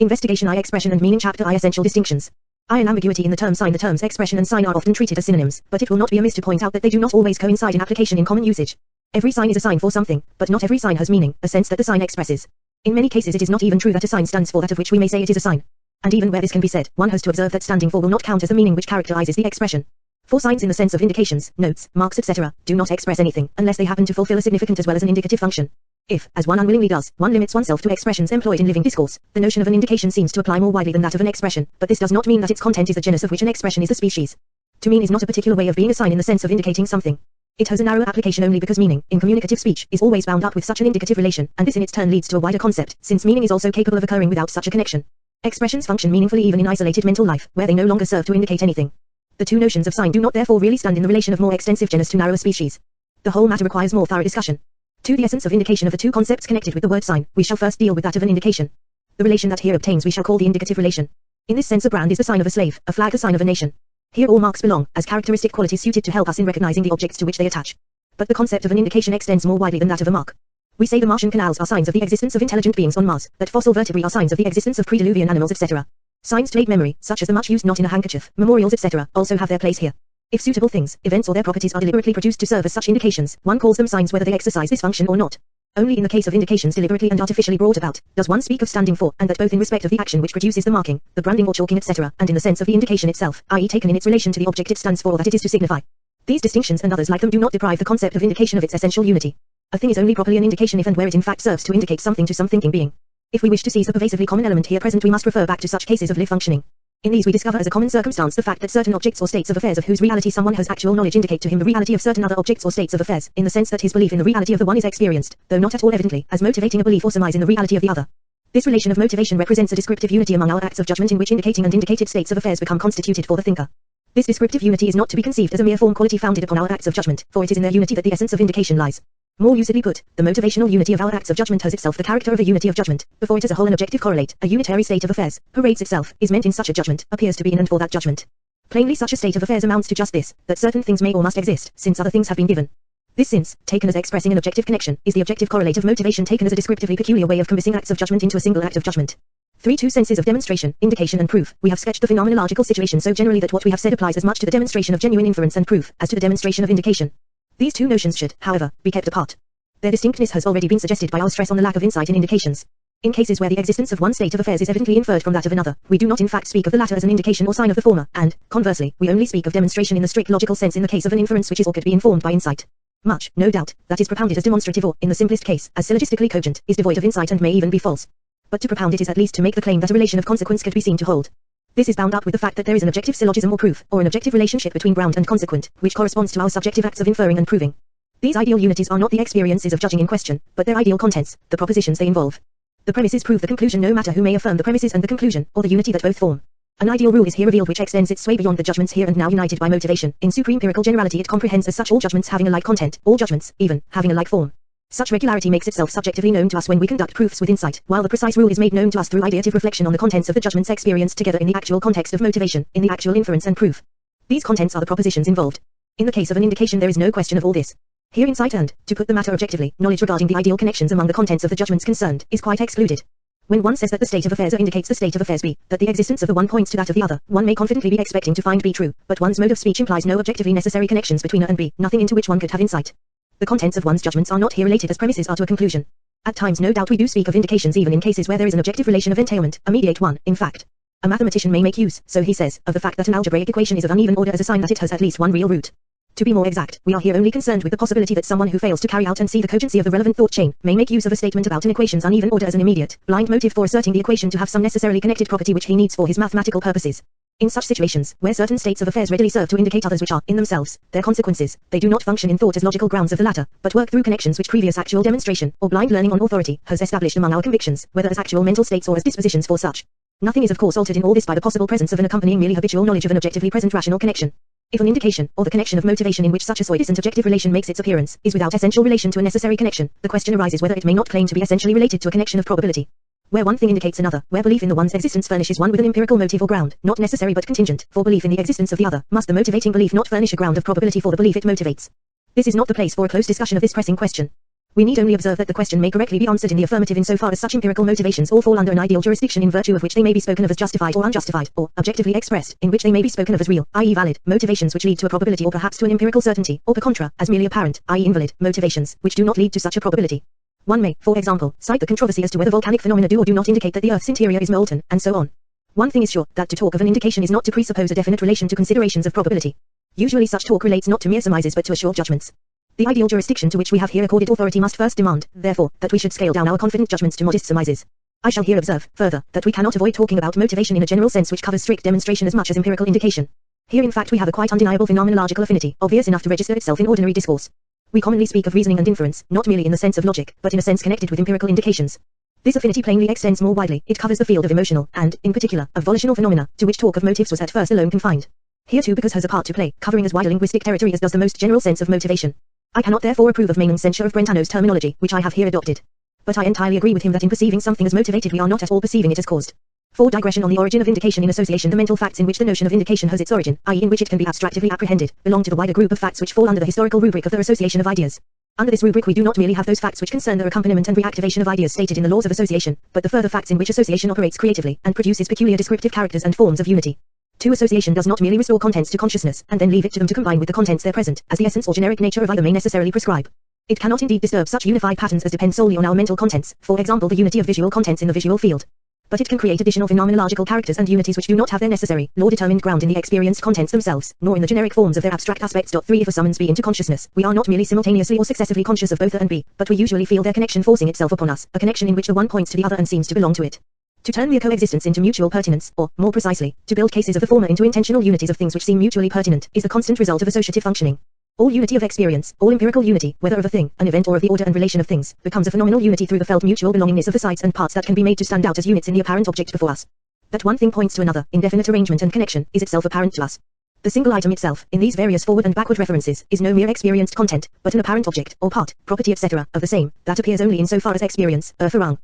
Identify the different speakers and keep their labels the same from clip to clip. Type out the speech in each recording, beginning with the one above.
Speaker 1: Investigation I. Expression and meaning. Chapter I. Essential distinctions. I. An ambiguity in the term sign. The terms expression and sign are often treated as synonyms, but it will not be amiss to point out that they do not always coincide in application in common usage. Every sign is a sign for something, but not every sign has meaning, a sense that the sign expresses. In many cases it is not even true that a sign stands for that of which we may say it is a sign. And even where this can be said, one has to observe that standing for will not count as the meaning which characterizes the expression. For signs in the sense of indications, notes, marks etc., do not express anything, unless they happen to fulfill a significant as well as an indicative function. If, as one unwillingly does, one limits oneself to expressions employed in living discourse, the notion of an indication seems to apply more widely than that of an expression, but this does not mean that its content is the genus of which an expression is the species. To mean is not a particular way of being a sign in the sense of indicating something. It has a narrow application only because meaning, in communicative speech, is always bound up with such an indicative relation, and this in its turn leads to a wider concept, since meaning is also capable of occurring without such a connection. Expressions function meaningfully even in isolated mental life, where they no longer serve to indicate anything. The two notions of sign do not therefore really stand in the relation of more extensive genus to narrower species. The whole matter requires more thorough discussion. To the essence of indication of the two concepts connected with the word sign, we shall first deal with that of an indication. The relation that here obtains we shall call the indicative relation. In this sense a brand is the sign of a slave, a flag the sign of a nation. Here all marks belong, as characteristic qualities suited to help us in recognizing the objects to which they attach. But the concept of an indication extends more widely than that of a mark. We say the Martian canals are signs of the existence of intelligent beings on Mars, that fossil vertebrae are signs of the existence of pre-Diluvian animals etc. Signs to aid memory, such as the much-used knot in a handkerchief, memorials etc., also have their place here. If suitable things, events or their properties are deliberately produced to serve as such indications, one calls them signs whether they exercise this function or not. Only in the case of indications deliberately and artificially brought about, does one speak of standing for, and that both in respect of the action which produces the marking, the branding or chalking etc., and in the sense of the indication itself, i.e. taken in its relation to the object it stands for or that it is to signify. These distinctions and others like them do not deprive the concept of indication of its essential unity. A thing is only properly an indication if and where it in fact serves to indicate something to some thinking being. If we wish to seize the pervasively common element here present we must refer back to such cases of live functioning. In these we discover as a common circumstance the fact that certain objects or states of affairs of whose reality someone has actual knowledge indicate to him the reality of certain other objects or states of affairs, in the sense that his belief in the reality of the one is experienced, though not at all evidently, as motivating a belief or surmise in the reality of the other. This relation of motivation represents a descriptive unity among our acts of judgment in which indicating and indicated states of affairs become constituted for the thinker. This descriptive unity is not to be conceived as a mere form quality founded upon our acts of judgment, for it is in their unity that the essence of indication lies. More lucidly put, the motivational unity of our acts of judgment has itself the character of a unity of judgment, before it as a whole an objective correlate, a unitary state of affairs, parades itself, is meant in such a judgment, appears to be in and for that judgment. Plainly such a state of affairs amounts to just this, that certain things may or must exist, since other things have been given. This since, taken as expressing an objective connection, is the objective correlate of motivation taken as a descriptively peculiar way of compassing acts of judgment into a single act of judgment. Two senses of demonstration, indication and proof. We have sketched the phenomenological situation so generally that what we have said applies as much to the demonstration of genuine inference and proof, as to the demonstration of indication. These two notions should, however, be kept apart. Their distinctness has already been suggested by our stress on the lack of insight in indications. In cases where the existence of one state of affairs is evidently inferred from that of another, we do not in fact speak of the latter as an indication or sign of the former, and, conversely, we only speak of demonstration in the strict logical sense in the case of an inference which is or could be informed by insight. Much, no doubt, that is propounded as demonstrative or, in the simplest case, as syllogistically cogent, is devoid of insight and may even be false. But to propound it is at least to make the claim that a relation of consequence could be seen to hold. This is bound up with the fact that there is an objective syllogism or proof, or an objective relationship between ground and consequent, which corresponds to our subjective acts of inferring and proving. These ideal unities are not the experiences of judging in question, but their ideal contents, the propositions they involve. The premises prove the conclusion no matter who may affirm the premises and the conclusion, or the unity that both form. An ideal rule is here revealed which extends its sway beyond the judgments here and now united by motivation. In super-empirical generality it comprehends as such all judgments having a like content, all judgments, even, having a like form. Such regularity makes itself subjectively known to us when we conduct proofs with insight, while the precise rule is made known to us through ideative reflection on the contents of the judgments experienced together in the actual context of motivation, in the actual inference and proof. These contents are the propositions involved. In the case of an indication there is no question of all this. Here insight and, to put the matter objectively, knowledge regarding the ideal connections among the contents of the judgments concerned, is quite excluded. When one says that the state of affairs A indicates the state of affairs B, that the existence of the one points to that of the other, one may confidently be expecting to find B true, but one's mode of speech implies no objectively necessary connections between A and B, nothing into which one could have insight. The contents of one's judgments are not here related as premises are to a conclusion. At times no doubt we do speak of indications even in cases where there is an objective relation of entailment, a mediate one, in fact. A mathematician may make use, so he says, of the fact that an algebraic equation is of uneven order as a sign that it has at least one real root. To be more exact, we are here only concerned with the possibility that someone who fails to carry out and see the cogency of the relevant thought chain, may make use of a statement about an equation's uneven order as an immediate, blind motive for asserting the equation to have some necessarily connected property which he needs for his mathematical purposes. In such situations, where certain states of affairs readily serve to indicate others which are, in themselves, their consequences, they do not function in thought as logical grounds of the latter, but work through connections which previous actual demonstration, or blind learning on authority, has established among our convictions, whether as actual mental states or as dispositions for such. Nothing is of course altered in all this by the possible presence of an accompanying merely habitual knowledge of an objectively present rational connection. If an indication, or the connection of motivation in which such a soi-distant objective relation makes its appearance, is without essential relation to a necessary connection, the question arises whether it may not claim to be essentially related to a connection of probability. Where one thing indicates another, where belief in the one's existence furnishes one with an empirical motive or ground, not necessary but contingent, for belief in the existence of the other, must the motivating belief not furnish a ground of probability for the belief it motivates? This is not the place for a close discussion of this pressing question. We need only observe that the question may correctly be answered in the affirmative insofar as such empirical motivations all fall under an ideal jurisdiction in virtue of which they may be spoken of as justified or unjustified, or, objectively expressed, in which they may be spoken of as real, i.e. valid, motivations which lead to a probability or perhaps to an empirical certainty, or per contra, as merely apparent, i.e. invalid, motivations, which do not lead to such a probability. One may, for example, cite the controversy as to whether volcanic phenomena do or do not indicate that the Earth's interior is molten, and so on. One thing is sure, that to talk of an indication is not to presuppose a definite relation to considerations of probability. Usually such talk relates not to mere surmises but to assured judgments. The ideal jurisdiction to which we have here accorded authority must first demand, therefore, that we should scale down our confident judgments to modest surmises. I shall here observe, further, that we cannot avoid talking about motivation in a general sense which covers strict demonstration as much as empirical indication. Here in fact we have a quite undeniable phenomenological affinity, obvious enough to register itself in ordinary discourse. We commonly speak of reasoning and inference, not merely in the sense of logic, but in a sense connected with empirical indications. This affinity plainly extends more widely, it covers the field of emotional, and, in particular, of volitional phenomena, to which talk of motives was at first alone confined. Here too because has a part to play, covering as wide a linguistic territory as does the most general sense of motivation. I cannot therefore approve of Maynon's censure of Brentano's terminology, which I have here adopted. But I entirely agree with him that in perceiving something as motivated we are not at all perceiving it as caused. For digression on the origin of indication in association, the mental facts in which the notion of indication has its origin, i.e. in which it can be abstractively apprehended, belong to the wider group of facts which fall under the historical rubric of the association of ideas. Under this rubric we do not merely have those facts which concern the accompaniment and reactivation of ideas stated in the laws of association, but the further facts in which association operates creatively, and produces peculiar descriptive characters and forms of unity. 2. Association does not merely restore contents to consciousness, and then leave it to them to combine with the contents there present, as the essence or generic nature of either may necessarily prescribe. It cannot indeed disturb such unified patterns as depend solely on our mental contents, for example the unity of visual contents in the visual field. But it can create additional phenomenological characters and unities which do not have their necessary, law-determined ground in the experienced contents themselves, nor in the generic forms of their abstract aspects. 3. If a summons be into consciousness, we are not merely simultaneously or successively conscious of both A and B, but we usually feel their connection forcing itself upon us, a connection in which the one points to the other and seems to belong to it. To turn mere coexistence into mutual pertinence, or, more precisely, to build cases of the former into intentional unities of things which seem mutually pertinent, is the constant result of associative functioning. All unity of experience, all empirical unity, whether of a thing, an event or of the order and relation of things, becomes a phenomenal unity through the felt mutual belongingness of the sides and parts that can be made to stand out as units in the apparent object before us. That one thing points to another, in definite arrangement and connection, is itself apparent to us. The single item itself, in these various forward and backward references, is no mere experienced content, but an apparent object, or part, property etc., of the same, that appears only in so far as experience,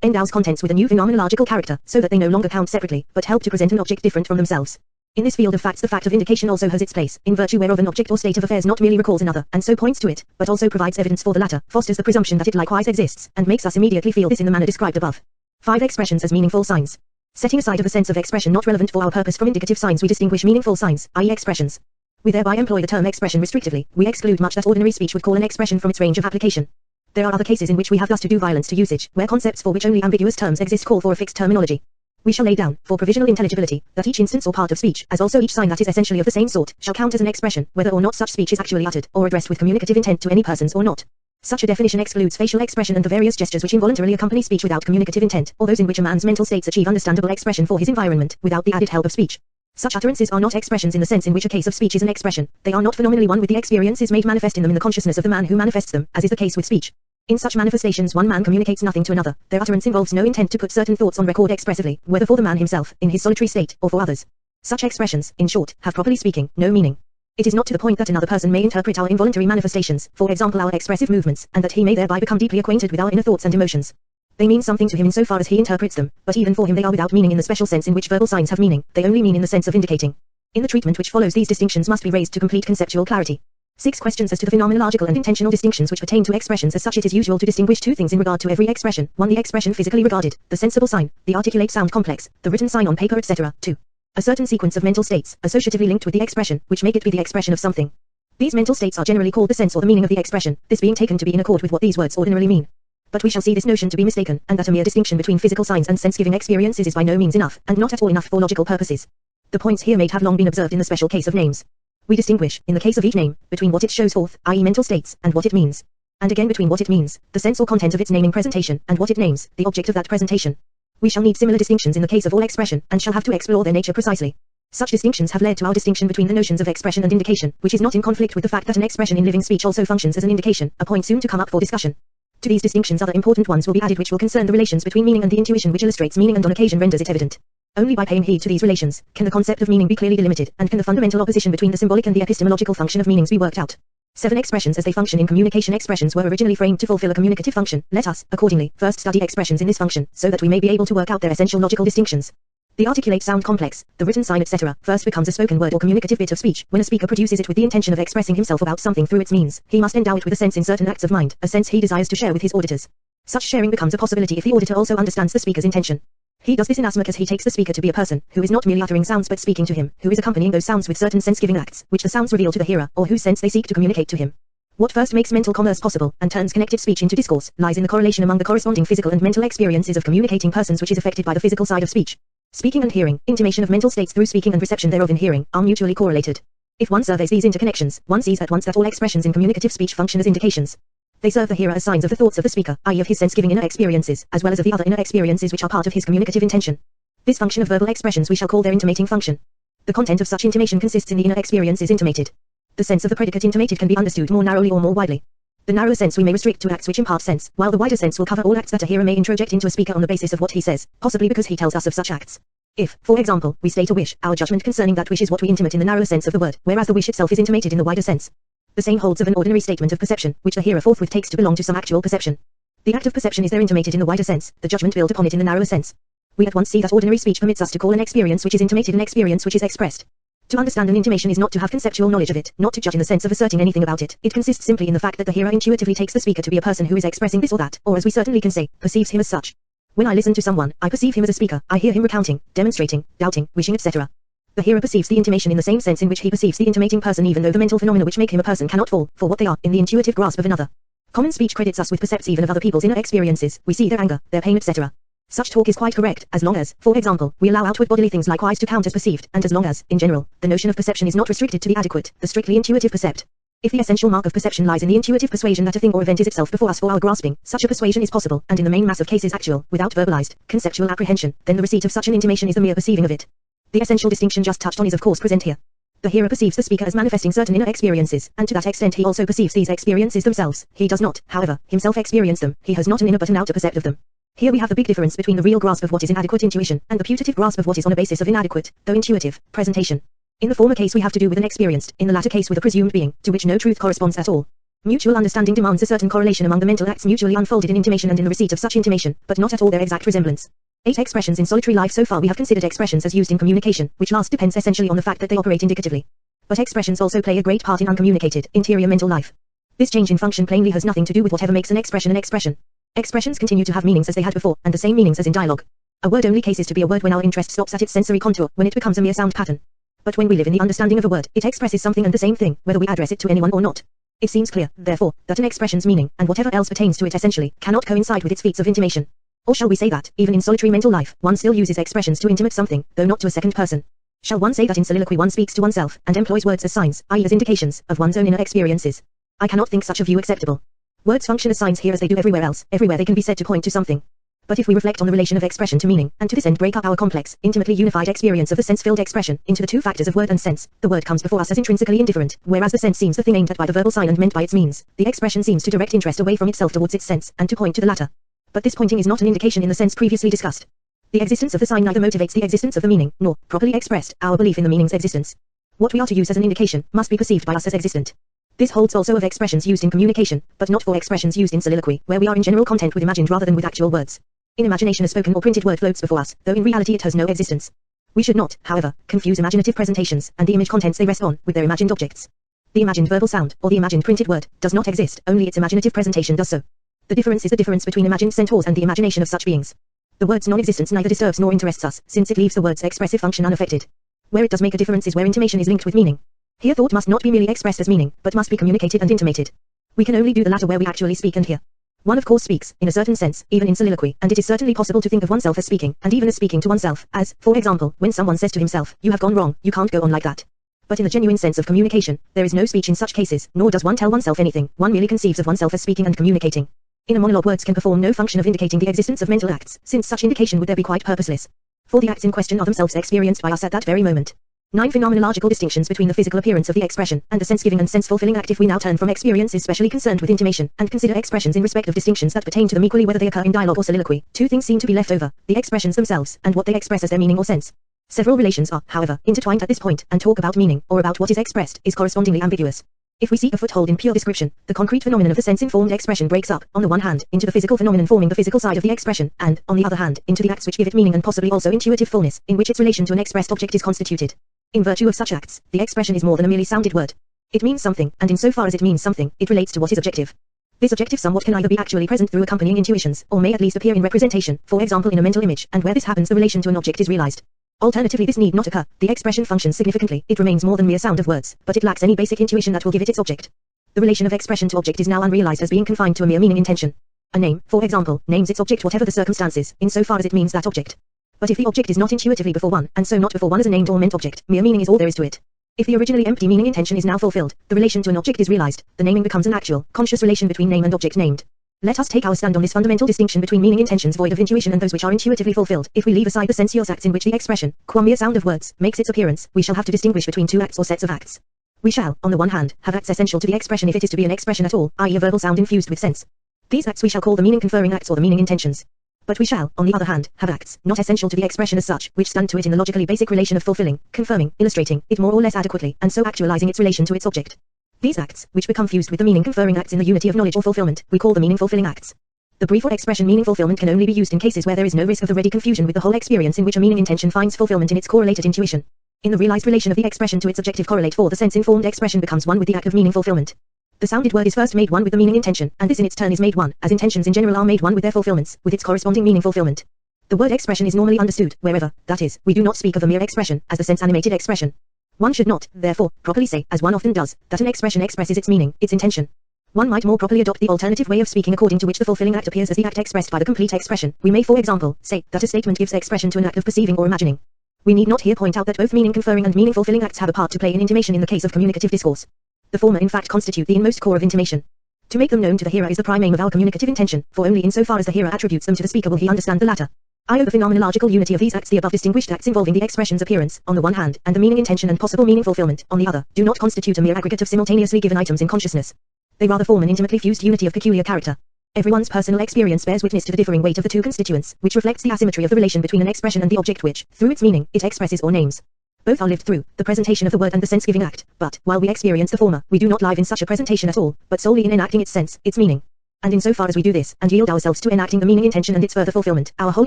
Speaker 1: endows contents with a new phenomenological character, so that they no longer count separately, but help to present an object different from themselves. In this field of facts the fact of indication also has its place, in virtue whereof an object or state of affairs not merely recalls another, and so points to it, but also provides evidence for the latter, fosters the presumption that it likewise exists, and makes us immediately feel this in the manner described above. 5. Expressions as meaningful signs. Setting aside of the sense of expression not relevant for our purpose from indicative signs we distinguish meaningful signs, i.e. expressions. We thereby employ the term expression restrictively, we exclude much that ordinary speech would call an expression from its range of application. There are other cases in which we have thus to do violence to usage, where concepts for which only ambiguous terms exist call for a fixed terminology. We shall lay down, for provisional intelligibility, that each instance or part of speech, as also each sign that is essentially of the same sort, shall count as an expression, whether or not such speech is actually uttered, or addressed with communicative intent to any persons or not. Such a definition excludes facial expression and the various gestures which involuntarily accompany speech without communicative intent, or those in which a man's mental states achieve understandable expression for his environment, without the added help of speech. Such utterances are not expressions in the sense in which a case of speech is an expression. They are not phenomenally one with the experiences made manifest in them in the consciousness of the man who manifests them, as is the case with speech. In such manifestations one man communicates nothing to another. Their utterance involves no intent to put certain thoughts on record expressively, whether for the man himself, in his solitary state, or for others. Such expressions, in short, have properly speaking, no meaning. It is not to the point that another person may interpret our involuntary manifestations, for example our expressive movements, and that he may thereby become deeply acquainted with our inner thoughts and emotions. They mean something to him in so far as he interprets them, but even for him they are without meaning in the special sense in which verbal signs have meaning, they only mean in the sense of indicating. In the treatment which follows these distinctions must be raised to complete conceptual clarity. 6 questions as to the phenomenological and intentional distinctions which pertain to expressions. As such it is usual to distinguish two things in regard to every expression. 1. The expression physically regarded, the sensible sign, the articulate sound complex, the written sign on paper etc. 2. A certain sequence of mental states, associatively linked with the expression, which make it be the expression of something. These mental states are generally called the sense or the meaning of the expression, this being taken to be in accord with what these words ordinarily mean. But we shall see this notion to be mistaken, and that a mere distinction between physical signs and sense-giving experiences is by no means enough, and not at all enough for logical purposes. The points here made have long been observed in the special case of names. We distinguish, in the case of each name, between what it shows forth, i.e. mental states, and what it means. And again between what it means, the sense or content of its naming presentation, and what it names, the object of that presentation. We shall need similar distinctions in the case of all expression, and shall have to explore their nature precisely. Such distinctions have led to our distinction between the notions of expression and indication, which is not in conflict with the fact that an expression in living speech also functions as an indication, a point soon to come up for discussion. To these distinctions other important ones will be added which will concern the relations between meaning and the intuition which illustrates meaning and on occasion renders it evident. Only by paying heed to these relations, can the concept of meaning be clearly delimited, and can the fundamental opposition between the symbolic and the epistemological function of meanings be worked out. 7 expressions as they function in communication. Expressions were originally framed to fulfill a communicative function. Let us, accordingly, first study expressions in this function, so that we may be able to work out their essential logical distinctions. The articulate sound complex, the written sign etc., first becomes a spoken word or communicative bit of speech when a speaker produces it with the intention of expressing himself about something through its means. He must endow it with a sense in certain acts of mind, a sense he desires to share with his auditors. Such sharing becomes a possibility if the auditor also understands the speaker's intention. He does this inasmuch as he takes the speaker to be a person, who is not merely uttering sounds but speaking to him, who is accompanying those sounds with certain sense-giving acts, which the sounds reveal to the hearer, or whose sense they seek to communicate to him. What first makes mental commerce possible, and turns connected speech into discourse, lies in the correlation among the corresponding physical and mental experiences of communicating persons which is affected by the physical side of speech. Speaking and hearing, intimation of mental states through speaking and reception thereof in hearing, are mutually correlated. If one surveys these interconnections, one sees at once that all expressions in communicative speech function as indications. They serve the hearer as signs of the thoughts of the speaker, i.e. of his sense-giving inner experiences, as well as of the other inner experiences which are part of his communicative intention. This function of verbal expressions we shall call their intimating function. The content of such intimation consists in the inner experiences intimated. The sense of the predicate intimated can be understood more narrowly or more widely. The narrower sense we may restrict to acts which impart sense, while the wider sense will cover all acts that a hearer may introject into a speaker on the basis of what he says, possibly because he tells us of such acts. If, for example, we state a wish, our judgment concerning that wish is what we intimate in the narrower sense of the word, whereas the wish itself is intimated in the wider sense. The same holds of an ordinary statement of perception, which the hearer forthwith takes to belong to some actual perception. The act of perception is there intimated in the wider sense, the judgment built upon it in the narrower sense. We at once see that ordinary speech permits us to call an experience which is intimated an experience which is expressed. To understand an intimation is not to have conceptual knowledge of it, not to judge in the sense of asserting anything about it. It consists simply in the fact that the hearer intuitively takes the speaker to be a person who is expressing this or that, or as we certainly can say, perceives him as such. When I listen to someone, I perceive him as a speaker, I hear him recounting, demonstrating, doubting, wishing etc. The hearer perceives the intimation in the same sense in which he perceives the intimating person even though the mental phenomena which make him a person cannot fall, for what they are, in the intuitive grasp of another. Common speech credits us with percepts even of other people's inner experiences, we see their anger, their pain etc. Such talk is quite correct, as long as, for example, we allow outward bodily things likewise to count as perceived, and as long as, in general, the notion of perception is not restricted to the adequate, the strictly intuitive percept. If the essential mark of perception lies in the intuitive persuasion that a thing or event is itself before us for our grasping, such a persuasion is possible, and in the main mass of cases actual, without verbalized, conceptual apprehension, then the receipt of such an intimation is the mere perceiving of it. The essential distinction just touched on is of course present here. The hearer perceives the speaker as manifesting certain inner experiences, and to that extent he also perceives these experiences themselves. He does not, however, himself experience them, he has not an inner but an outer percept of them. Here we have the big difference between the real grasp of what is inadequate intuition, and the putative grasp of what is on a basis of inadequate, though intuitive, presentation. In the former case we have to do with an experienced, in the latter case with a presumed being, to which no truth corresponds at all. Mutual understanding demands a certain correlation among the mental acts mutually unfolded in intimation and in the receipt of such intimation, but not at all their exact resemblance. 8 expressions in solitary life. So far we have considered expressions as used in communication, which last depends essentially on the fact that they operate indicatively. But expressions also play a great part in uncommunicated, interior mental life. This change in function plainly has nothing to do with whatever makes an expression an expression. Expressions continue to have meanings as they had before, and the same meanings as in dialogue. A word only ceases to be a word when our interest stops at its sensory contour, when it becomes a mere sound pattern. But when we live in the understanding of a word, it expresses something and the same thing, whether we address it to anyone or not. It seems clear, therefore, that an expression's meaning, and whatever else pertains to it essentially, cannot coincide with its feats of intimation. Or shall we say that, even in solitary mental life, one still uses expressions to intimate something, though not to a second person? Shall one say that in soliloquy one speaks to oneself, and employs words as signs, i.e. as indications, of one's own inner experiences? I cannot think such a view acceptable. Words function as signs here as they do everywhere else, everywhere they can be said to point to something. But if we reflect on the relation of expression to meaning, and to this end break up our complex, intimately unified experience of the sense-filled expression, into the two factors of word and sense, the word comes before us as intrinsically indifferent, whereas the sense seems the thing aimed at by the verbal sign and meant by its means. The expression seems to direct interest away from itself towards its sense, and to point to the latter. But this pointing is not an indication in the sense previously discussed. The existence of the sign neither motivates the existence of the meaning, nor, properly expressed, our belief in the meaning's existence. What we are to use as an indication, must be perceived by us as existent. This holds also of expressions used in communication, but not for expressions used in soliloquy, where we are in general content with imagined rather than with actual words. In imagination a spoken or printed word floats before us, though in reality it has no existence. We should not, however, confuse imaginative presentations, and the image contents they rest on, with their imagined objects. The imagined verbal sound, or the imagined printed word, does not exist, only its imaginative presentation does so. The difference is the difference between imagined centaurs and the imagination of such beings. The word's non-existence neither disturbs nor interests us, since it leaves the word's expressive function unaffected. Where it does make a difference is where intimation is linked with meaning. Here thought must not be merely expressed as meaning, but must be communicated and intimated. We can only do the latter where we actually speak and hear. One of course speaks, in a certain sense, even in soliloquy, and it is certainly possible to think of oneself as speaking, and even as speaking to oneself, as, for example, when someone says to himself, "You have gone wrong, you can't go on like that." But in the genuine sense of communication, there is no speech in such cases, nor does one tell oneself anything, one merely conceives of oneself as speaking and communicating. In a monologue words can perform no function of indicating the existence of mental acts, since such indication would there be quite purposeless. For the acts in question are themselves experienced by us at that very moment. 9 phenomenological distinctions between the physical appearance of the expression, and the sense-giving and sense-fulfilling act. If we now turn from experiences specially concerned with intimation, and consider expressions in respect of distinctions that pertain to them equally whether they occur in dialogue or soliloquy, 2 things seem to be left over, the expressions themselves, and what they express as their meaning or sense. Several relations are, however, intertwined at this point, and talk about meaning, or about what is expressed, is correspondingly ambiguous. If we seek a foothold in pure description, the concrete phenomenon of the sense-informed expression breaks up, on the one hand, into the physical phenomenon forming the physical side of the expression, and, on the other hand, into the acts which give it meaning and possibly also intuitive fullness, in which its relation to an expressed object is constituted. In virtue of such acts, the expression is more than a merely sounded word. It means something, and insofar as it means something, it relates to what is objective. This objective somewhat can either be actually present through accompanying intuitions, or may at least appear in representation, for example in a mental image, and where this happens the relation to an object is realized. Alternatively this need not occur, the expression functions significantly, it remains more than mere sound of words, but it lacks any basic intuition that will give it its object. The relation of expression to object is now unrealized as being confined to a mere meaning intention. A name, for example, names its object whatever the circumstances, insofar as it means that object. But if the object is not intuitively before one, and so not before one as a named or meant object, mere meaning is all there is to it. If the originally empty meaning intention is now fulfilled, the relation to an object is realized, the naming becomes an actual, conscious relation between name and object named. Let us take our stand on this fundamental distinction between meaning intentions void of intuition and those which are intuitively fulfilled. If we leave aside the sensuous acts in which the expression, qua mere sound of words, makes its appearance, we shall have to distinguish between two acts or sets of acts. We shall, on the one hand, have acts essential to the expression if it is to be an expression at all, i.e. a verbal sound infused with sense. These acts we shall call the meaning-conferring acts or the meaning intentions. But we shall, on the other hand, have acts, not essential to the expression as such, which stand to it in the logically basic relation of fulfilling, confirming, illustrating it more or less adequately, and so actualizing its relation to its object. These acts, which become fused with the meaning-conferring acts in the unity of knowledge or fulfillment, we call the meaning-fulfilling acts. The brief or expression meaning fulfillment can only be used in cases where there is no risk of the ready confusion with the whole experience in which a meaning intention finds fulfillment in its correlated intuition. In the realized relation of the expression to its objective correlate for the sense-informed expression becomes one with the act of meaning fulfillment. The sounded word is first made one with the meaning intention, and this in its turn is made one, as intentions in general are made one with their fulfillments, with its corresponding meaning fulfillment. The word expression is normally understood, wherever, that is, we do not speak of a mere expression, as the sense-animated expression. One should not, therefore, properly say, as one often does, that an expression expresses its meaning, its intention. One might more properly adopt the alternative way of speaking according to which the fulfilling act appears as the act expressed by the complete expression. We may for example, say, that a statement gives expression to an act of perceiving or imagining. We need not here point out that both meaning-conferring and meaning-fulfilling acts have a part to play in intimation in the case of communicative discourse. The former in fact constitute the inmost core of intimation. To make them known to the hearer is the prime aim of our communicative intention, for only insofar as the hearer attributes them to the speaker will he understand the latter. I owe the phenomenological unity of these acts the above distinguished acts involving the expression's appearance, on the one hand, and the meaning intention and possible meaning fulfillment, on the other, do not constitute a mere aggregate of simultaneously given items in consciousness. They rather form an intimately fused unity of peculiar character. Everyone's personal experience bears witness to the differing weight of the two constituents, which reflects the asymmetry of the relation between an expression and the object which, through its meaning, it expresses or names. Both are lived through, the presentation of the word and the sense-giving act, but, while we experience the former, we do not live in such a presentation at all, but solely in enacting its sense, its meaning. And insofar as we do this, and yield ourselves to enacting the meaning intention and its further fulfillment, our whole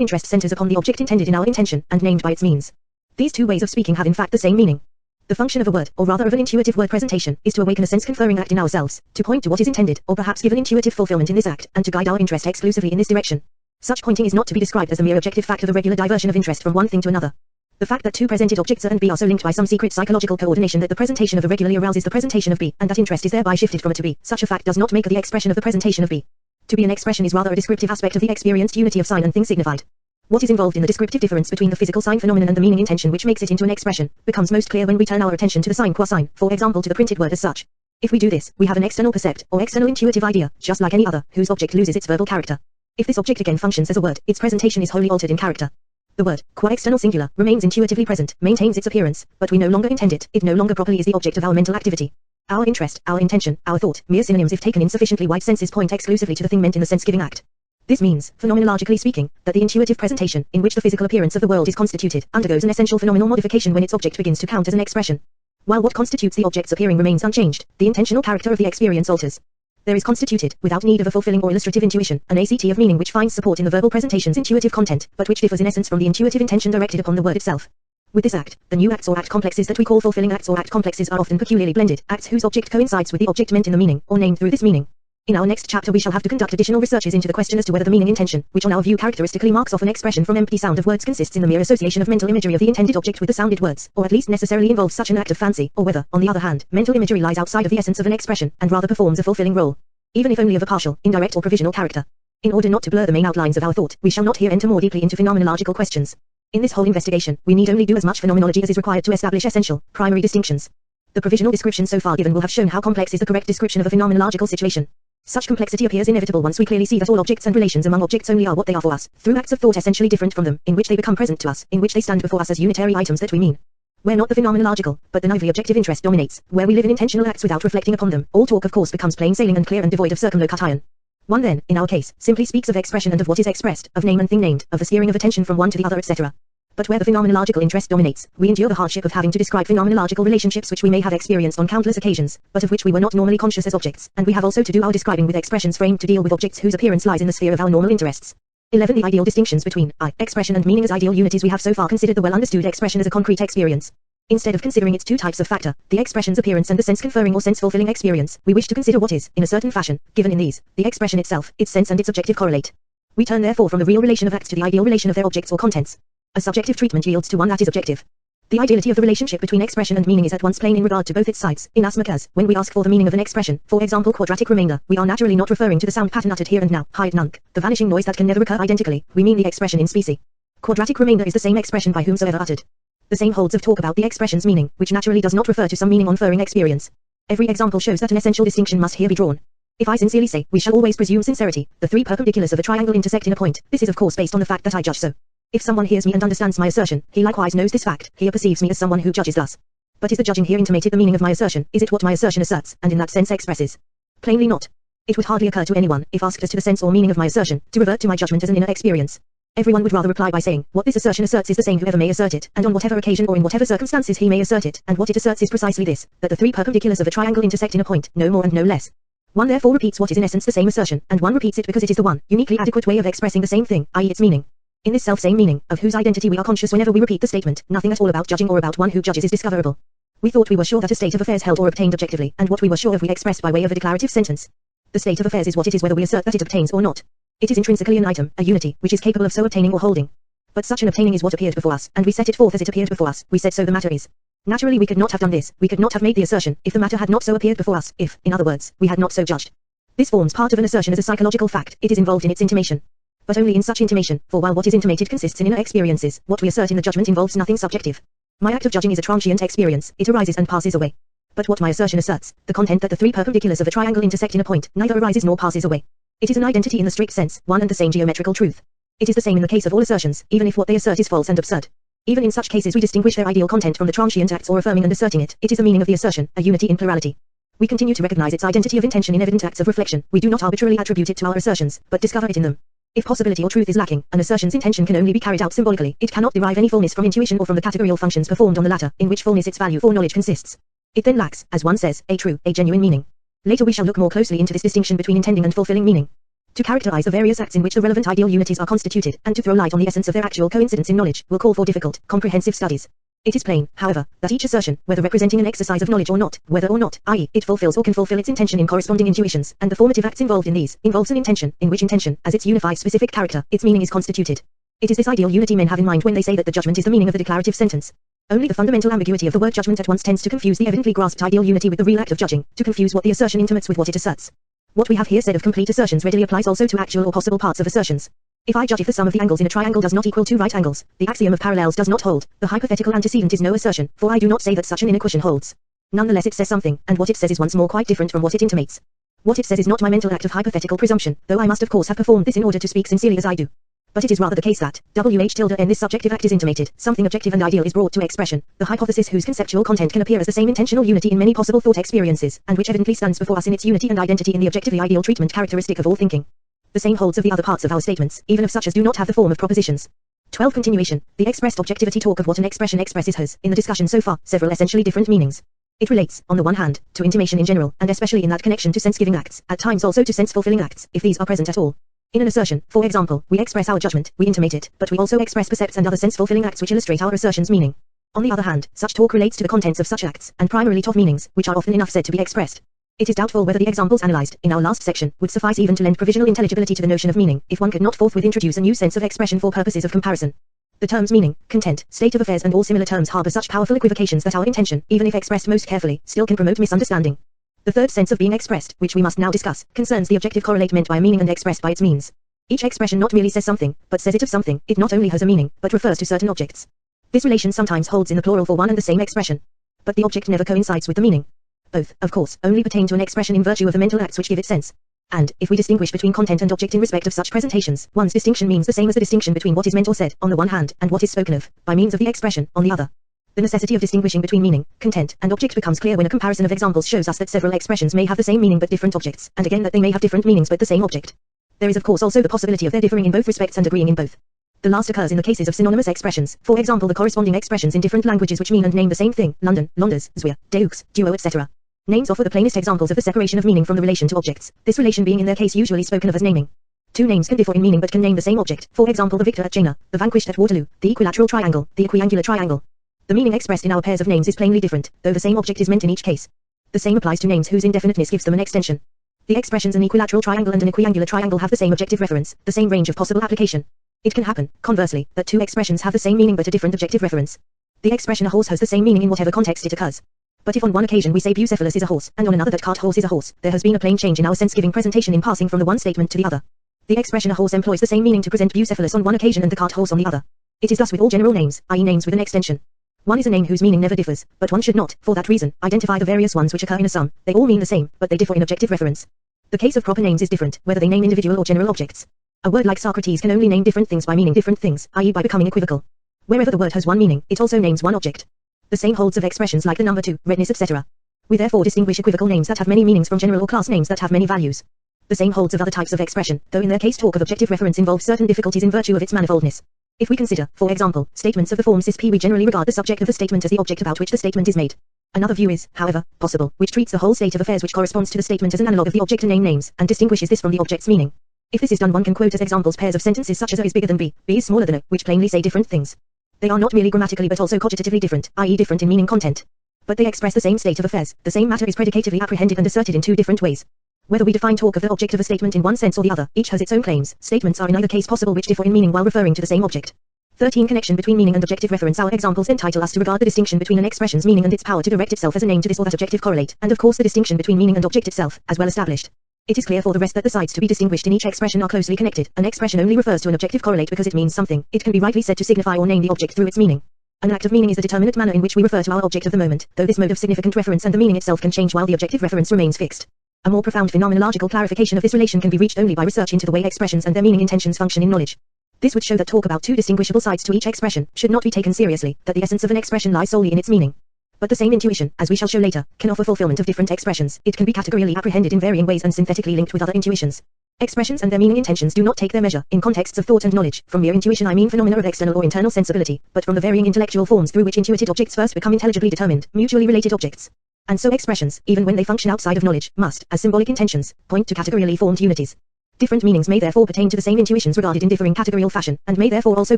Speaker 1: interest centers upon the object intended in our intention, and named by its means. These two ways of speaking have in fact the same meaning. The function of a word, or rather of an intuitive word presentation, is to awaken a sense-conferring act in ourselves, to point to what is intended, or perhaps give an intuitive fulfillment in this act, and to guide our interest exclusively in this direction. Such pointing is not to be described as a mere objective fact of a regular diversion of interest from one thing to another. The fact that two presented objects A and B are so linked by some secret psychological coordination that the presentation of A regularly arouses the presentation of B, and that interest is thereby shifted from A to B, such a fact does not make A the expression of the presentation of B. To be an expression is rather a descriptive aspect of the experienced unity of sign and thing signified. What is involved in the descriptive difference between the physical sign phenomenon and the meaning intention which makes it into an expression, becomes most clear when we turn our attention to the sign qua sign, for example to the printed word as such. If we do this, we have an external percept, or external intuitive idea, just like any other, whose object loses its verbal character. If this object again functions as a word, its presentation is wholly altered in character. The word, qua external singular, remains intuitively present, maintains its appearance, but we no longer intend it, it no longer properly is the object of our mental activity. Our interest, our intention, our thought, mere synonyms if taken in sufficiently wide senses point exclusively to the thing meant in the sense-giving act. This means, phenomenologically speaking, that the intuitive presentation, in which the physical appearance of the world is constituted, undergoes an essential phenomenal modification when its object begins to count as an expression. While what constitutes the object's appearing remains unchanged, the intentional character of the experience alters. There is constituted, without need of a fulfilling or illustrative intuition, an ACT of meaning which finds support in the verbal presentation's intuitive content, but which differs in essence from the intuitive intention directed upon the word itself. With this act, the new acts or act complexes that we call fulfilling acts or act complexes are often peculiarly blended, acts whose object coincides with the object meant in the meaning, or named through this meaning. In our next chapter we shall have to conduct additional researches into the question as to whether the meaning intention, which on our view characteristically marks off an expression from empty sound of words consists in the mere association of mental imagery of the intended object with the sounded words, or at least necessarily involves such an act of fancy, or whether, on the other hand, mental imagery lies outside of the essence of an expression, and rather performs a fulfilling role, even if only of a partial, indirect or provisional character. In order not to blur the main outlines of our thought, we shall not here enter more deeply into phenomenological questions. In this whole investigation, we need only do as much phenomenology as is required to establish essential, primary distinctions. The provisional description so far given will have shown how complex is the correct description of a phenomenological situation. Such complexity appears inevitable once we clearly see that all objects and relations among objects only are what they are for us, through acts of thought essentially different from them, in which they become present to us, in which they stand before us as unitary items that we mean. Where not the phenomenological, but the naively objective interest dominates, where we live in intentional acts without reflecting upon them, all talk of course becomes plain sailing and clear and devoid of circumlocution. One then, in our case, simply speaks of expression and of what is expressed, of name and thing named, of the steering of attention from one to the other etc. But where the phenomenological interest dominates, we endure the hardship of having to describe phenomenological relationships which we may have experienced on countless occasions, but of which we were not normally conscious as objects, and we have also to do our describing with expressions framed to deal with objects whose appearance lies in the sphere of our normal interests. 11. The ideal distinctions between expression and meaning. As ideal unities, we have so far considered the well-understood expression as a concrete experience. Instead of considering its two types of factor, the expression's appearance and the sense-conferring or sense-fulfilling experience, we wish to consider what is, in a certain fashion, given in these, the expression itself, its sense and its objective correlate. We turn therefore from the real relation of acts to the ideal relation of their objects or contents. A subjective treatment yields to one that is objective. The ideality of the relationship between expression and meaning is at once plain in regard to both its sides, inasmuch as, when we ask for the meaning of an expression, for example quadratic remainder, we are naturally not referring to the sound pattern uttered here and now, hide nunc, the vanishing noise that can never occur identically, we mean the expression in specie. Quadratic remainder is the same expression by whomsoever uttered. The same holds of talk about the expression's meaning, which naturally does not refer to some meaning conferring experience. Every example shows that an essential distinction must here be drawn. If I sincerely say, we shall always presume sincerity, the three perpendiculars of a triangle intersect in a point, this is of course based on the fact that I judge so. If someone hears me and understands my assertion, he likewise knows this fact, he perceives me as someone who judges thus. But is the judging here intimated the meaning of my assertion, is it what my assertion asserts, and in that sense expresses? Plainly not. It would hardly occur to anyone, if asked as to the sense or meaning of my assertion, to revert to my judgment as an inner experience. Everyone would rather reply by saying, what this assertion asserts is the same whoever may assert it, and on whatever occasion or in whatever circumstances he may assert it, and what it asserts is precisely this, that the three perpendiculars of a triangle intersect in a point, no more and no less. One therefore repeats what is in essence the same assertion, and one repeats it because it is the one, uniquely adequate way of expressing the same thing, i.e. its meaning. In this self-same meaning, of whose identity we are conscious whenever we repeat the statement, nothing at all about judging or about one who judges is discoverable. We thought we were sure that a state of affairs held or obtained objectively, and what we were sure of we expressed by way of a declarative sentence. The state of affairs is what it is whether we assert that it obtains or not. It is intrinsically an item, a unity, which is capable of so obtaining or holding. But such an obtaining is what appeared before us, and we set it forth as it appeared before us, we said so the matter is. Naturally we could not have done this, we could not have made the assertion, if the matter had not so appeared before us, if, in other words, we had not so judged. This forms part of an assertion as a psychological fact, it is involved in its intimation. But only in such intimation, for while what is intimated consists in inner experiences, what we assert in the judgment involves nothing subjective. My act of judging is a transient experience, it arises and passes away. But what my assertion asserts, the content that the three perpendiculars of a triangle intersect in a point, neither arises nor passes away. It is an identity in the strict sense, one and the same geometrical truth. It is the same in the case of all assertions, even if what they assert is false and absurd. Even in such cases we distinguish their ideal content from the transient acts or affirming and asserting it, it is the meaning of the assertion, a unity in plurality. We continue to recognize its identity of intention in evident acts of reflection, we do not arbitrarily attribute it to our assertions, but discover it in them. If possibility or truth is lacking, an assertion's intention can only be carried out symbolically, it cannot derive any fullness from intuition or from the categorical functions performed on the latter, in which fullness its value for knowledge consists. It then lacks, as one says, a true, a genuine meaning. Later we shall look more closely into this distinction between intending and fulfilling meaning. To characterize the various acts in which the relevant ideal unities are constituted, and to throw light on the essence of their actual coincidence in knowledge, will call for difficult, comprehensive studies. It is plain, however, that each assertion, whether representing an exercise of knowledge or not, whether or not, i.e., it fulfills or can fulfill its intention in corresponding intuitions, and the formative acts involved in these, involves an intention, in which intention, as its unified specific character, its meaning is constituted. It is this ideal unity men have in mind when they say that the judgment is the meaning of the declarative sentence. Only the fundamental ambiguity of the word judgment at once tends to confuse the evidently grasped ideal unity with the real act of judging, to confuse what the assertion intimates with what it asserts. What we have here said of complete assertions readily applies also to actual or possible parts of assertions. If I judge if the sum of the angles in a triangle does not equal two right angles, the axiom of parallels does not hold, the hypothetical antecedent is no assertion, for I do not say that such an inequation holds. Nonetheless it says something, and what it says is once more quite different from what it intimates. What it says is not my mental act of hypothetical presumption, though I must of course have performed this in order to speak sincerely as I do. But it is rather the case that, in this subjective act is intimated, something objective and ideal is brought to expression, the hypothesis whose conceptual content can appear as the same intentional unity in many possible thought experiences, and which evidently stands before us in its unity and identity in the objectively ideal treatment characteristic of all thinking. The same holds of the other parts of our statements, even of such as do not have the form of propositions. 12. Continuation. The expressed objectivity talk of what an expression expresses has, in the discussion so far, several essentially different meanings. It relates, on the one hand, to intimation in general, and especially in that connection to sense-giving acts, at times also to sense-fulfilling acts, if these are present at all. In an assertion, for example, we express our judgment, we intimate it, but we also express percepts and other sense-fulfilling acts which illustrate our assertion's meaning. On the other hand, such talk relates to the contents of such acts, and primarily to meanings, which are often enough said to be expressed. It is doubtful whether the examples analyzed, in our last section, would suffice even to lend provisional intelligibility to the notion of meaning, if one could not forthwith introduce a new sense of expression for purposes of comparison. The terms meaning, content, state of affairs and all similar terms harbor such powerful equivocations that our intention, even if expressed most carefully, still can promote misunderstanding. The third sense of being expressed, which we must now discuss, concerns the objective correlate meant by a meaning and expressed by its means. Each expression not merely says something, but says it of something, it not only has a meaning, but refers to certain objects. This relation sometimes holds in the plural for one and the same expression. But the object never coincides with the meaning. Both, of course, only pertain to an expression in virtue of the mental acts which give it sense. And, if we distinguish between content and object in respect of such presentations, one's distinction means the same as the distinction between what is meant or said, on the one hand, and what is spoken of, by means of the expression, on the other. The necessity of distinguishing between meaning, content, and object becomes clear when a comparison of examples shows us that several expressions may have the same meaning but different objects, and again that they may have different meanings but the same object. There is of course also the possibility of their differing in both respects and agreeing in both. The last occurs in the cases of synonymous expressions, for example the corresponding expressions in different languages which mean and name the same thing, London, Londres, Zwier, Deux, duo etc. Names offer the plainest examples of the separation of meaning from the relation to objects, this relation being in their case usually spoken of as naming. Two names can differ in meaning but can name the same object, for example the victor at Jena, the vanquished at Waterloo, the equilateral triangle, the equiangular triangle. The meaning expressed in our pairs of names is plainly different, though the same object is meant in each case. The same applies to names whose indefiniteness gives them an extension. The expressions an equilateral triangle and an equiangular triangle have the same objective reference, the same range of possible application. It can happen, conversely, that two expressions have the same meaning but a different objective reference. The expression a horse has the same meaning in whatever context it occurs. But if on one occasion we say Bucephalus is a horse, and on another that cart horse is a horse, there has been a plain change in our sense-giving presentation in passing from the one statement to the other. The expression a horse employs the same meaning to present Bucephalus on one occasion and the cart horse on the other. It is thus with all general names, i.e. names with an extension. One is a name whose meaning never differs, but one should not, for that reason, identify the various ones which occur in a sum. They all mean the same, but they differ in objective reference. The case of proper names is different, whether they name individual or general objects. A word like Socrates can only name different things by meaning different things, i.e. by becoming equivocal. Wherever the word has one meaning, it also names one object. The same holds of expressions like the number 2, redness etc. We therefore distinguish equivocal names that have many meanings from general or class names that have many values. The same holds of other types of expression, though in their case talk of objective reference involves certain difficulties in virtue of its manifoldness. If we consider, for example, statements of the form cis p, we generally regard the subject of the statement as the object about which the statement is made. Another view is, however, possible, which treats the whole state of affairs which corresponds to the statement as an analog of the object to name names, and distinguishes this from the object's meaning. If this is done, one can quote as examples pairs of sentences such as A is bigger than B is smaller than A, which plainly say different things. They are not merely grammatically but also cogitatively different, i.e. different in meaning content. But they express the same state of affairs, the same matter is predicatively apprehended and asserted in two different ways. Whether we define talk of the object of a statement in one sense or the other, each has its own claims. Statements are in either case possible which differ in meaning while referring to the same object. 13. Connection between meaning and objective reference. Our examples entitle us to regard the distinction between an expression's meaning and its power to direct itself as a name to this or that objective correlate, and of course the distinction between meaning and object itself, as well established. It is clear for the rest that the sides to be distinguished in each expression are closely connected. An expression only refers to an objective correlate because it means something. It can be rightly said to signify or name the object through its meaning. An act of meaning is the determinate manner in which we refer to our object of the moment, though this mode of significant reference and the meaning itself can change while the objective reference remains fixed. A more profound phenomenological clarification of this relation can be reached only by research into the way expressions and their meaning intentions function in knowledge. This would show that talk about two distinguishable sides to each expression should not be taken seriously, that the essence of an expression lies solely in its meaning. But the same intuition, as we shall show later, can offer fulfillment of different expressions. It can be categorially apprehended in varying ways and synthetically linked with other intuitions. Expressions and their meaning intentions do not take their measure, in contexts of thought and knowledge, from mere intuition I mean phenomena of external or internal sensibility, but from the varying intellectual forms through which intuited objects first become intelligibly determined, mutually related objects. And so expressions, even when they function outside of knowledge, must, as symbolic intentions, point to categorially formed unities. Different meanings may therefore pertain to the same intuitions regarded in differing categorial fashion, and may therefore also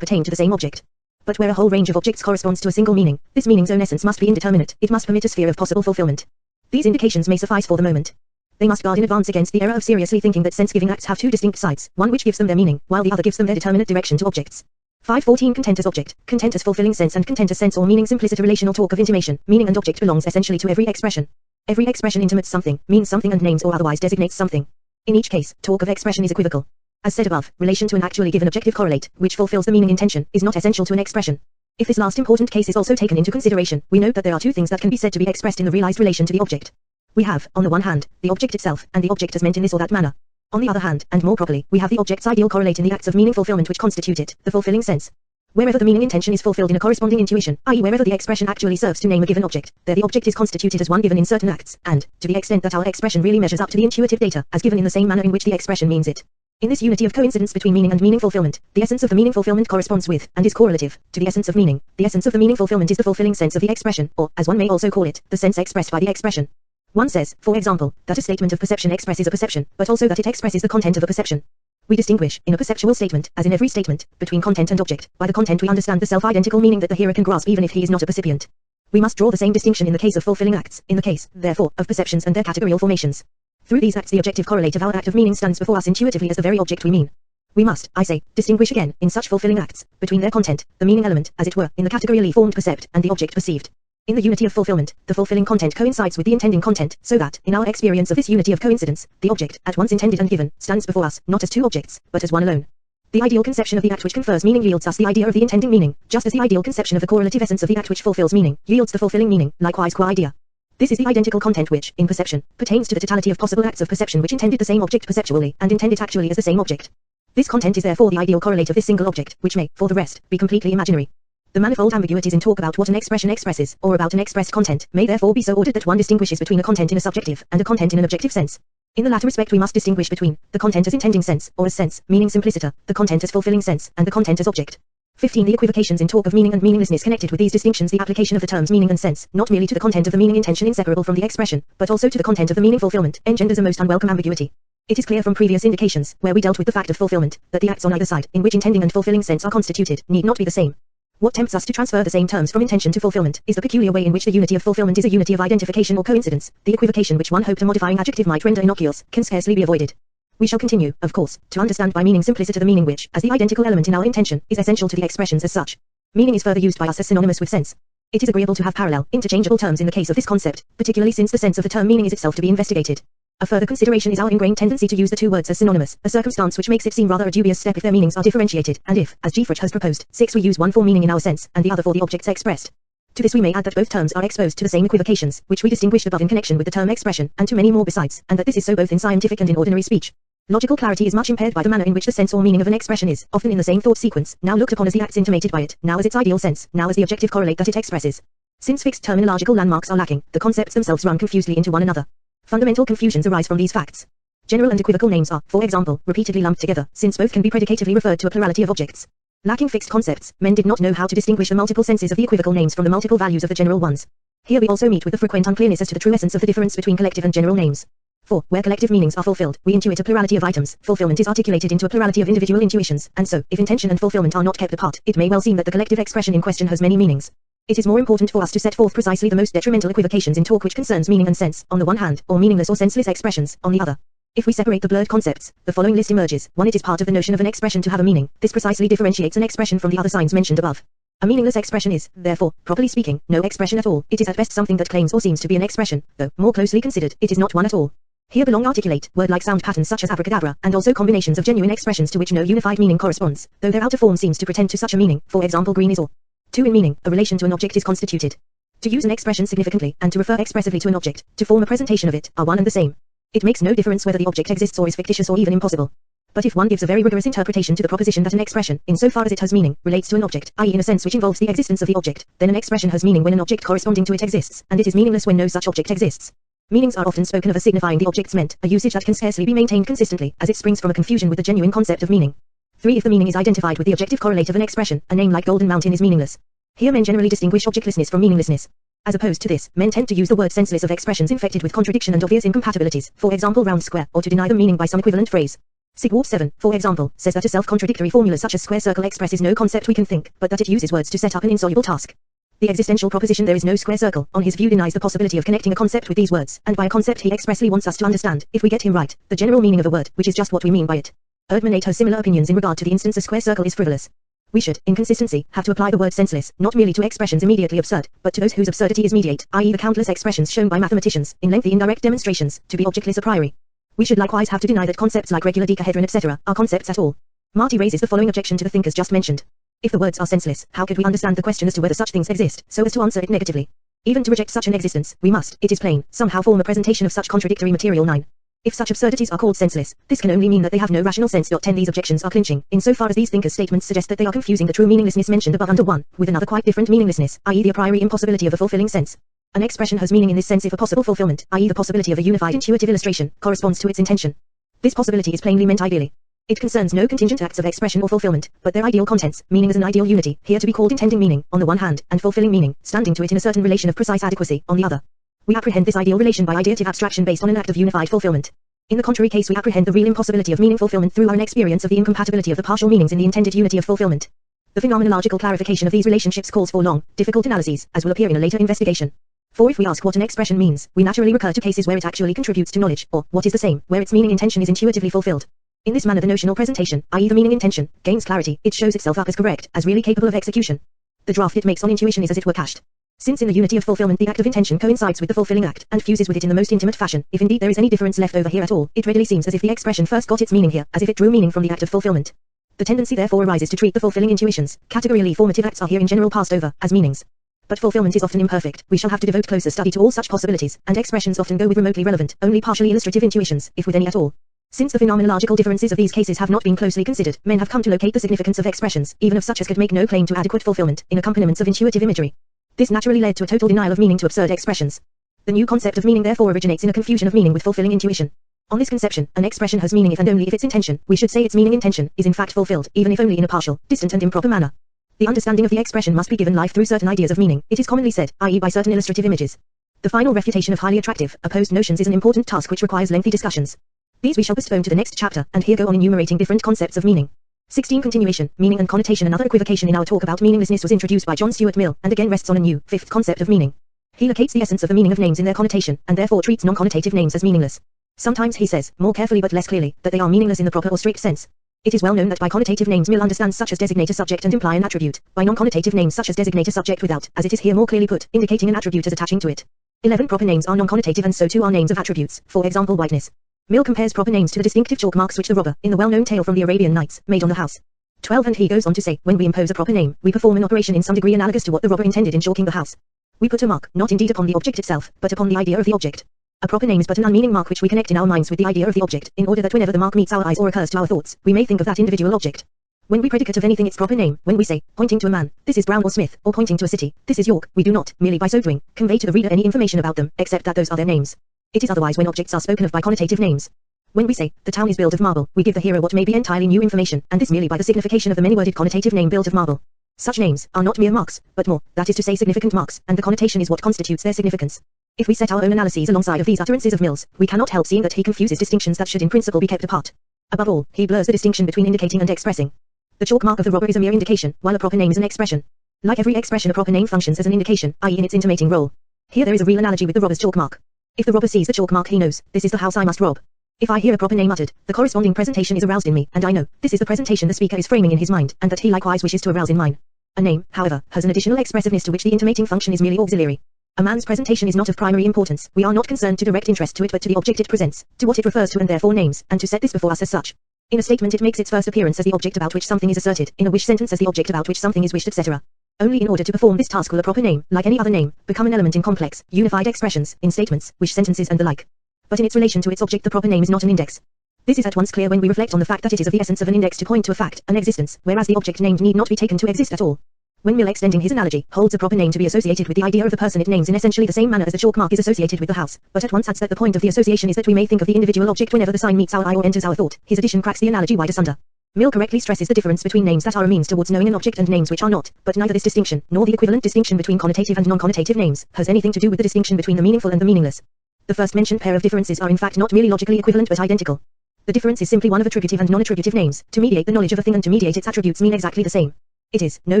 Speaker 1: pertain to the same object. But where a whole range of objects corresponds to a single meaning, this meaning's own essence must be indeterminate, it must permit a sphere of possible fulfillment. These indications may suffice for the moment. They must guard in advance against the error of seriously thinking that sense-giving acts have two distinct sides, one which gives them their meaning, while the other gives them their determinate direction to objects. 514 Content as object, content as fulfilling sense and content as sense or meaning. Simpliciter relational talk of intimation, meaning and object belongs essentially to every expression. Every expression intimates something, means something and names or otherwise designates something. In each case, talk of expression is equivocal. As said above, relation to an actually given objective correlate, which fulfills the meaning intention, is not essential to an expression. If this last important case is also taken into consideration, we note that there are two things that can be said to be expressed in the realized relation to the object. We have, on the one hand, the object itself, and the object as meant in this or that manner. On the other hand, and more properly, we have the object's ideal correlate in the acts of meaning fulfillment which constitute it, the fulfilling sense. Wherever the meaning intention is fulfilled in a corresponding intuition, i.e. wherever the expression actually serves to name a given object, there the object is constituted as one given in certain acts, and, to the extent that our expression really measures up to the intuitive data, as given in the same manner in which the expression means it. In this unity of coincidence between meaning and meaning fulfillment, the essence of the meaning fulfillment corresponds with, and is correlative, to the essence of meaning. The essence of the meaning fulfillment is the fulfilling sense of the expression, or, as one may also call it, the sense expressed by the expression. One says, for example, that a statement of perception expresses a perception, but also that it expresses the content of a perception. We distinguish, in a perceptual statement, as in every statement, between content and object. By the content we understand the self-identical meaning that the hearer can grasp even if he is not a percipient. We must draw the same distinction in the case of fulfilling acts, in the case, therefore, of perceptions and their categorial formations. Through these acts the objective correlate of our act of meaning stands before us intuitively as the very object we mean. We must, I say, distinguish again, in such fulfilling acts, between their content, the meaning element, as it were, in the categorially formed percept, and the object perceived. In the unity of fulfillment, the fulfilling content coincides with the intending content, so that, in our experience of this unity of coincidence, the object, at once intended and given, stands before us, not as two objects, but as one alone. The ideal conception of the act which confers meaning yields us the idea of the intending meaning, just as the ideal conception of the correlative essence of the act which fulfills meaning, yields the fulfilling meaning, likewise qua idea. This is the identical content which, in perception, pertains to the totality of possible acts of perception which intended the same object perceptually, and intend it actually as the same object. This content is therefore the ideal correlate of this single object, which may, for the rest, be completely imaginary. The manifold ambiguities in talk about what an expression expresses, or about an expressed content, may therefore be so ordered that one distinguishes between a content in a subjective, and a content in an objective sense. In the latter respect we must distinguish between the content as intending sense, or as sense, meaning simpliciter, the content as fulfilling sense, and the content as object. 15. The equivocations in talk of meaning and meaninglessness. Connected with these distinctions, the application of the terms meaning and sense, not merely to the content of the meaning intention inseparable from the expression, but also to the content of the meaning fulfillment, engenders a most unwelcome ambiguity. It is clear from previous indications, where we dealt with the fact of fulfillment, that the acts on either side, in which intending and fulfilling sense are constituted, need not be the same. What tempts us to transfer the same terms from intention to fulfillment is the peculiar way in which the unity of fulfillment is a unity of identification or coincidence. The equivocation which one hoped a modifying adjective might render innocuous can scarcely be avoided. We shall continue, of course, to understand by meaning simpliciter the meaning which, as the identical element in our intention, is essential to the expressions as such. Meaning is further used by us as synonymous with sense. It is agreeable to have parallel, interchangeable terms in the case of this concept, particularly since the sense of the term meaning is itself to be investigated. A further consideration is our ingrained tendency to use the two words as synonymous, a circumstance which makes it seem rather a dubious step if their meanings are differentiated, and if, as Giffrich has proposed, 6 we use one for meaning in our sense, and the other for the objects expressed. To this we may add that both terms are exposed to the same equivocations, which we distinguished above in connection with the term expression, and to many more besides, and that this is so both in scientific and in ordinary speech. Logical clarity is much impaired by the manner in which the sense or meaning of an expression is, often in the same thought sequence, now looked upon as the acts intimated by it, now as its ideal sense, now as the objective correlate that it expresses. Since fixed terminological landmarks are lacking, the concepts themselves run confusedly into one another. Fundamental confusions arise from these facts. General and equivocal names are, for example, repeatedly lumped together, since both can be predicatively referred to a plurality of objects. Lacking fixed concepts, men did not know how to distinguish the multiple senses of the equivocal names from the multiple values of the general ones. Here we also meet with the frequent unclearness as to the true essence of the difference between collective and general names. For, where collective meanings are fulfilled, we intuit a plurality of items, fulfillment is articulated into a plurality of individual intuitions, and so, if intention and fulfillment are not kept apart, it may well seem that the collective expression in question has many meanings. It is more important for us to set forth precisely the most detrimental equivocations in talk which concerns meaning and sense, on the one hand, or meaningless or senseless expressions, on the other. If we separate the blurred concepts, the following list emerges. 1. It is part of the notion of an expression to have a meaning. This precisely differentiates an expression from the other signs mentioned above. A meaningless expression is, therefore, properly speaking, no expression at all. It is at best something that claims or seems to be an expression, though, more closely considered, it is not one at all. Here belong articulate, word-like sound patterns such as abracadabra, and also combinations of genuine expressions to which no unified meaning corresponds, though their outer form seems to pretend to such a meaning, for example green is or. 2. In meaning, a relation to an object is constituted. To use an expression significantly, and to refer expressively to an object, to form a presentation of it, are one and the same. It makes no difference whether the object exists or is fictitious or even impossible. But if one gives a very rigorous interpretation to the proposition that an expression, insofar as it has meaning, relates to an object, i.e. in a sense which involves the existence of the object, then an expression has meaning when an object corresponding to it exists, and it is meaningless when no such object exists. Meanings are often spoken of as signifying the objects meant, a usage that can scarcely be maintained consistently, as it springs from a confusion with the genuine concept of meaning. 3. If the meaning is identified with the objective correlate of an expression, a name like Golden Mountain is meaningless. Here men generally distinguish objectlessness from meaninglessness. As opposed to this, men tend to use the word senseless of expressions infected with contradiction and obvious incompatibilities, for example round square, or to deny them meaning by some equivalent phrase. Sigwart 7, for example, says that a self-contradictory formula such as square circle expresses no concept we can think, but that it uses words to set up an insoluble task. The existential proposition there is no square circle, on his view denies the possibility of connecting a concept with these words, and by a concept he expressly wants us to understand, if we get him right, the general meaning of a word, which is just what we mean by it. Erdmann 8 has similar opinions in regard to the instance a square circle is frivolous. We should, in consistency, have to apply the word senseless, not merely to expressions immediately absurd, but to those whose absurdity is mediate, i.e. the countless expressions shown by mathematicians, in lengthy indirect demonstrations, to be objectless a priori. We should likewise have to deny that concepts like regular decahedron etc. are concepts at all. Marty raises the following objection to the thinkers just mentioned. If the words are senseless, how could we understand the question as to whether such things exist, so as to answer it negatively? Even to reject such an existence, we must, it is plain, somehow form a presentation of such contradictory material. 9. If such absurdities are called senseless, this can only mean that they have no rational sense. 10. These objections are clinching, insofar as these thinkers' statements suggest that they are confusing the true meaninglessness mentioned above under 1, with another quite different meaninglessness, i.e. the a priori impossibility of a fulfilling sense. An expression has meaning in this sense if a possible fulfillment, i.e. the possibility of a unified intuitive illustration, corresponds to its intention. This possibility is plainly meant ideally. It concerns no contingent acts of expression or fulfillment, but their ideal contents, meaning as an ideal unity, here to be called intending meaning, on the one hand, and fulfilling meaning, standing to it in a certain relation of precise adequacy, on the other. We apprehend this ideal relation by ideative abstraction based on an act of unified fulfillment. In the contrary case we apprehend the real impossibility of meaning fulfillment through our own experience of the incompatibility of the partial meanings in the intended unity of fulfillment. The phenomenological clarification of these relationships calls for long, difficult analyses, as will appear in a later investigation. For if we ask what an expression means, we naturally recur to cases where it actually contributes to knowledge, or, what is the same, where its meaning intention is intuitively fulfilled. In this manner the notional presentation, i.e. the meaning intention, gains clarity, it shows itself up as correct, as really capable of execution. The draft it makes on intuition is as it were cached. Since in the unity of fulfillment the act of intention coincides with the fulfilling act, and fuses with it in the most intimate fashion, if indeed there is any difference left over here at all, it readily seems as if the expression first got its meaning here, as if it drew meaning from the act of fulfillment. The tendency therefore arises to treat the fulfilling intuitions, categorially formative acts are here in general passed over, as meanings. But fulfillment is often imperfect, we shall have to devote closer study to all such possibilities, and expressions often go with remotely relevant, only partially illustrative intuitions, if with any at all. Since the phenomenological differences of these cases have not been closely considered, men have come to locate the significance of expressions, even of such as could make no claim to adequate fulfillment, in accompaniments of intuitive imagery. This naturally led to a total denial of meaning to absurd expressions. The new concept of meaning therefore originates in a confusion of meaning with fulfilling intuition. On this conception, an expression has meaning if and only if its intention, we should say its meaning intention, is in fact fulfilled, even if only in a partial, distant and improper manner. The understanding of the expression must be given life through certain ideas of meaning, it is commonly said, i.e. by certain illustrative images. The final refutation of highly attractive, opposed notions is an important task which requires lengthy discussions. These we shall postpone to the next chapter, and here go on enumerating different concepts of meaning. 16. Continuation, meaning and connotation. Another equivocation in our talk about meaninglessness was introduced by John Stuart Mill, and again rests on a new, fifth concept of meaning. He locates the essence of the meaning of names in their connotation, and therefore treats non-connotative names as meaningless. Sometimes he says, more carefully but less clearly, that they are meaningless in the proper or strict sense. It is well known that by connotative names Mill understands such as designate a subject and imply an attribute, by non-connotative names such as designate a subject without, as it is here more clearly put, indicating an attribute as attaching to it. 11. Proper names are non-connotative and so too are names of attributes, for example whiteness. Mill compares proper names to the distinctive chalk marks which the robber, in the well-known tale from the Arabian Nights, made on the house. 12. And he goes on to say, when we impose a proper name, we perform an operation in some degree analogous to what the robber intended in chalking the house. We put a mark, not indeed upon the object itself, but upon the idea of the object. A proper name is but an unmeaning mark which we connect in our minds with the idea of the object, in order that whenever the mark meets our eyes or occurs to our thoughts, we may think of that individual object. When we predicate of anything its proper name, when we say, pointing to a man, this is Brown or Smith, or pointing to a city, this is York, we do not, merely by so doing, convey to the reader any information about them, except that those are their names. It is otherwise when objects are spoken of by connotative names. When we say, the town is built of marble, we give the hearer what may be entirely new information, and this merely by the signification of the many-worded connotative name built of marble. Such names are not mere marks, but more, that is to say significant marks, and the connotation is what constitutes their significance. If we set our own analyses alongside of these utterances of Mill's, we cannot help seeing that he confuses distinctions that should in principle be kept apart. Above all, he blurs the distinction between indicating and expressing. The chalk mark of the robber is a mere indication, while a proper name is an expression. Like every expression, a proper name functions as an indication, i.e. in its intimating role. Here there is a real analogy with the robber's chalk mark. If the robber sees the chalk mark he knows, this is the house I must rob. If I hear a proper name uttered, the corresponding presentation is aroused in me, and I know, this is the presentation the speaker is framing in his mind, and that he likewise wishes to arouse in mine. A name, however, has an additional expressiveness to which the intimating function is merely auxiliary. A man's presentation is not of primary importance, we are not concerned to direct interest to it but to the object it presents, to what it refers to and therefore names, and to set this before us as such. In a statement it makes its first appearance as the object about which something is asserted, in a wish sentence as the object about which something is wished, etc. Only in order to perform this task will a proper name, like any other name, become an element in complex, unified expressions, in statements, wish sentences and the like. But in its relation to its object the proper name is not an index. This is at once clear when we reflect on the fact that it is of the essence of an index to point to a fact, an existence, whereas the object named need not be taken to exist at all. When Mill, extending his analogy, holds a proper name to be associated with the idea of the person it names in essentially the same manner as the chalk mark is associated with the house, but at once adds that the point of the association is that we may think of the individual object whenever the sign meets our eye or enters our thought, his addition cracks the analogy wide asunder. Mill correctly stresses the difference between names that are a means towards knowing an object and names which are not, but neither this distinction, nor the equivalent distinction between connotative and non-connotative names, has anything to do with the distinction between the meaningful and the meaningless. The first mentioned pair of differences are in fact not merely logically equivalent but identical. The difference is simply one of attributive and non-attributive names. To mediate the knowledge of a thing and to mediate its attributes mean exactly the same. It is, no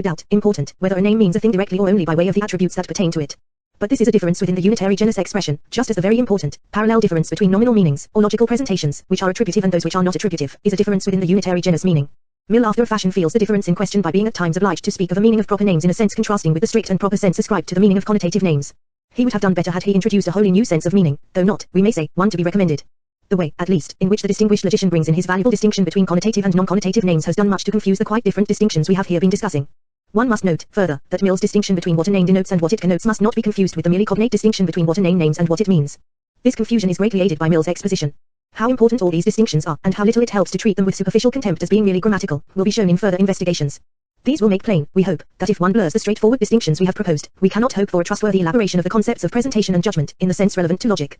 Speaker 1: doubt, important, whether a name means a thing directly or only by way of the attributes that pertain to it. But this is a difference within the unitary genus expression, just as the very important, parallel difference between nominal meanings, or logical presentations, which are attributive and those which are not attributive, is a difference within the unitary genus meaning. Mill after a fashion feels the difference in question by being at times obliged to speak of a meaning of proper names in a sense contrasting with the strict and proper sense ascribed to the meaning of connotative names. He would have done better had he introduced a wholly new sense of meaning, though not, we may say, one to be recommended. The way, at least, in which the distinguished logician brings in his valuable distinction between connotative and non-connotative names has done much to confuse the quite different distinctions we have here been discussing. One must note, further, that Mill's distinction between what a name denotes and what it connotes must not be confused with the merely cognate distinction between what a name names and what it means. This confusion is greatly aided by Mill's exposition. How important all these distinctions are, and how little it helps to treat them with superficial contempt as being merely grammatical, will be shown in further investigations. These will make plain, we hope, that if one blurs the straightforward distinctions we have proposed, we cannot hope for a trustworthy elaboration of the concepts of presentation and judgment, in the sense relevant to logic.